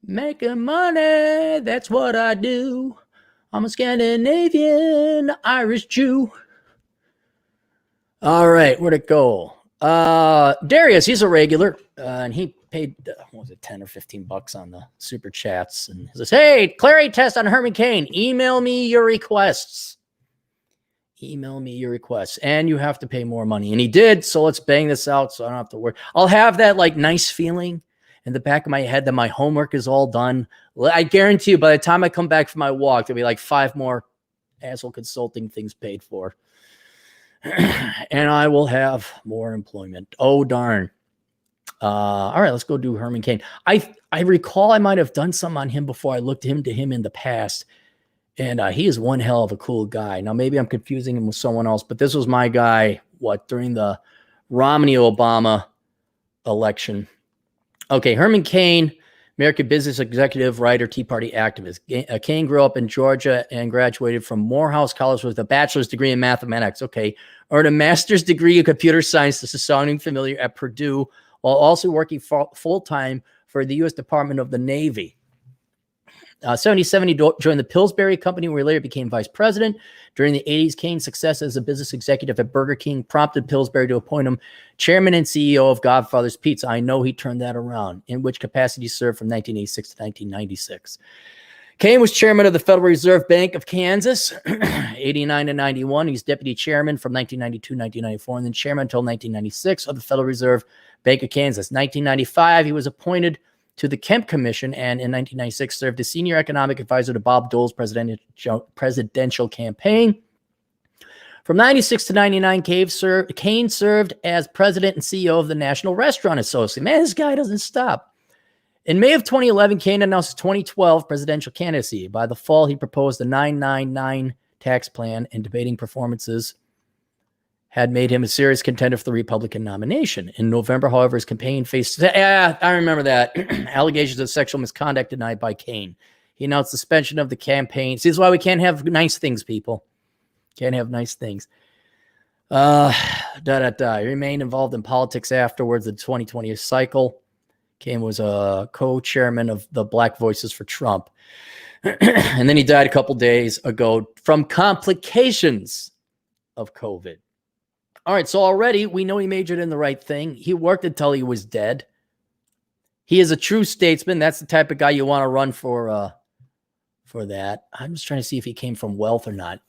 Making money, that's what I do. I'm a Scandinavian Irish Jew. All right, where'd it go? Darius, he's a regular, and he paid, what was it, 10 or 15 bucks on the super chats. And he says, hey, Clarey test on Herman Cain. Email me your requests. Email me your requests. And you have to pay more money. And he did, so let's bang this out so I don't have to worry. I'll have that like nice feeling in the back of my head that my homework is all done. I guarantee you by the time I come back from my walk, there'll be like 5 more asshole consulting things paid for. And I will have more employment. Oh, darn. All right, let's go do Herman Cain. I recall I might have done something on him before. I looked into him in the past. And he is one hell of a cool guy. Now, maybe I'm confusing him with someone else, but this was my guy, during the Romney-Obama election. Okay, Herman Cain, American business executive, writer, Tea Party activist. Cain grew up in Georgia and graduated from Morehouse College with a bachelor's degree in mathematics. Okay, earned a master's degree in computer science. This is sounding familiar at Purdue, while also working full-time for the U.S. Department of the Navy. 1970 joined the Pillsbury Company, where he later became vice president. During the 80s, Cain's success as a business executive at Burger King prompted Pillsbury to appoint him chairman and CEO of Godfather's Pizza. I know he turned that around, in which capacity he served from 1986 to 1996. Cain was chairman of the Federal Reserve Bank of Kansas, 89 to 91. He's deputy chairman from 1992 to 1994, and then chairman until 1996 of the Federal Reserve Bank of Kansas. 1995, he was appointed to the Kemp Commission, and in 1996 served as senior economic advisor to Bob Dole's presidential campaign. From 96 to 99, Cain served as president and CEO of the National Restaurant Association. Man, this guy doesn't stop. In May of 2011, Cain announced his 2012 presidential candidacy. By the fall, he proposed the 999 tax plan, and debating performances had made him a serious contender for the Republican nomination. In November, however, his campaign faced, I remember that, allegations of sexual misconduct denied by Cain. He announced suspension of the campaign. See, this is why we can't have nice things, people. Can't have nice things. He remained involved in politics afterwards, the 2020 cycle. Cain was a co-chairman of the Black Voices for Trump. And then he died a couple days ago from complications of COVID. All right, so already we know he majored in the right thing. He worked until he was dead. He is a true statesman. That's the type of guy you want to run for that. I'm just trying to see if he came from wealth or not.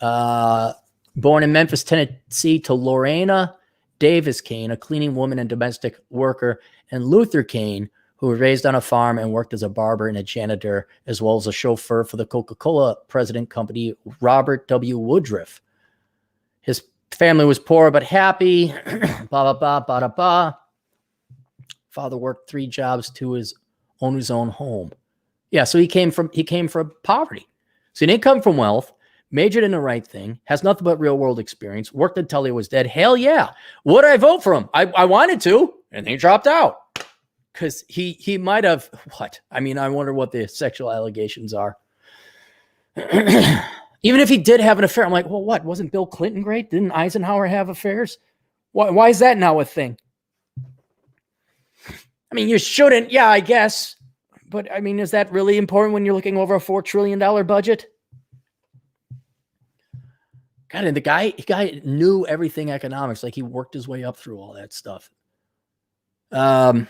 Born in Memphis, Tennessee, to Lorena Davis Cain, a cleaning woman and domestic worker, and Luther Cain, who was raised on a farm and worked as a barber and a janitor, as well as a chauffeur for the Coca-Cola president company, Robert W. Woodruff. His family was poor but happy. Blah, blah, blah, blah, blah. Father worked 3 jobs to own his own home. Yeah, so he came from poverty. So he didn't come from wealth, majored in the right thing, has nothing but real world experience, worked until he was dead. Hell yeah. Would I vote for him? I wanted to, and he dropped out. Because he might have, what? I mean, I wonder what the sexual allegations are. Even if he did have an affair, I'm like, well, what? Wasn't Bill Clinton great? Didn't Eisenhower have affairs? Why is that now a thing? I mean, you shouldn't. Yeah, I guess. But, I mean, is that really important when you're looking over a $4 trillion budget? God, and the guy knew everything economics. Like, he worked his way up through all that stuff. And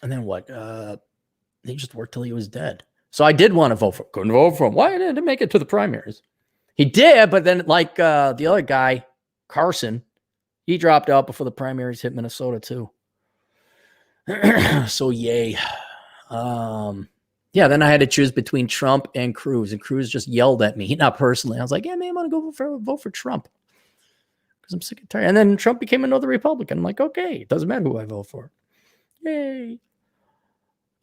then what? He just worked till he was dead. So I did want to vote for him. Couldn't vote for him. Why didn't he make it to the primaries? He did, but then like the other guy, Carson, he dropped out before the primaries hit Minnesota too. So yay. Yeah, then I had to choose between Trump and Cruz, and Cruz just yelled at me. Not personally. I was like, yeah, man, I'm going to go vote for Trump. Because I'm sick and tired. And then Trump became another Republican. I'm like, okay, it doesn't matter who I vote for. Yay.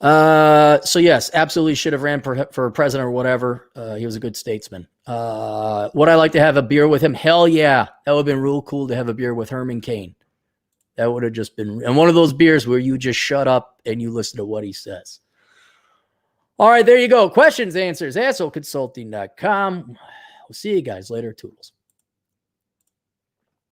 So yes, absolutely should have ran for president or whatever. He was a good statesman. Would I like to have a beer with him? Hell yeah. That would have been real cool to have a beer with Herman Cain. That would have just been, and one of those beers where you just shut up and you listen to what he says. All right, there you go. Questions, answers, assholeconsulting.com. We'll see you guys later, Toodles.